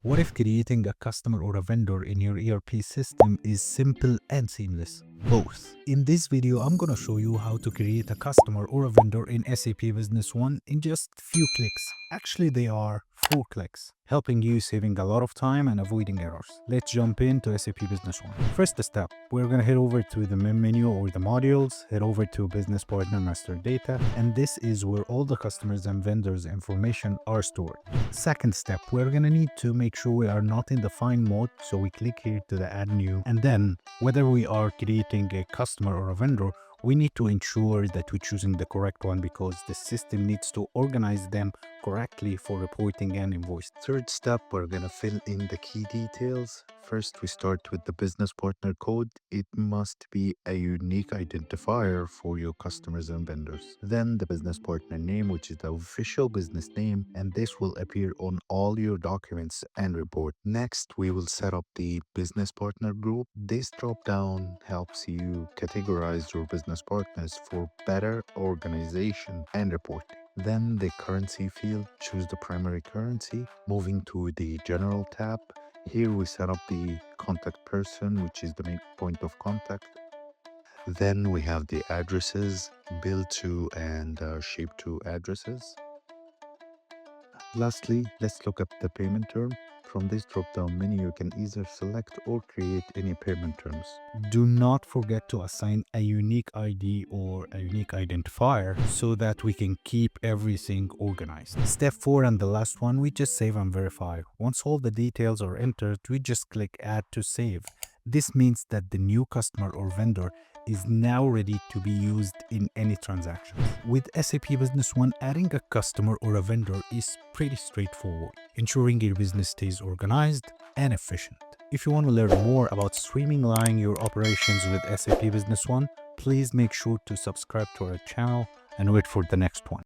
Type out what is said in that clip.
What if creating a customer or a vendor in your ERP system is simple and seamless? Both. In this video, I'm gonna show you how to create a customer or a vendor in SAP Business One in just few clicks. Actually, they are 4 clicks, helping you saving a lot of time and avoiding errors. Let's jump into SAP Business One. First step, we're gonna head over to the main menu or the modules, head over to Business Partner Master Data, and this is where all the customers and vendors information are stored. Second step, we're gonna need to make sure we are not in the find mode, so we click here to the add new, and then whether we are creating a customer or a vendor, we need to ensure that we're choosing the correct one because the system needs to organize them correctly for reporting and invoice. Third step, we're gonna fill in the key details. First, we start with the business partner code. It must be a unique identifier for your customers and vendors. Then the business partner name, which is the official business name, and this will appear on all your documents and report. Next, we will set up the business partner group. This drop down helps you categorize your business partners for better organization and reporting. Then the currency field, choose the primary currency. Moving to the general tab, here we set up the contact person, which is the main point of contact. Then we have the addresses, bill to and shape to addresses. Lastly, let's look at the payment term. From this drop-down menu, you can either select or create any payment terms. Do not forget to assign a unique ID or a unique identifier so that we can keep everything organized. Step 4 and the last one, we just save and verify. Once all the details are entered, we just click Add to Save. This means that the new customer or vendor is now ready to be used in any transaction. With SAP Business One, adding a customer or a vendor is pretty straightforward, ensuring your business stays organized and efficient. If you want to learn more about streamlining your operations with SAP Business One, please make sure to subscribe to our channel and wait for the next one.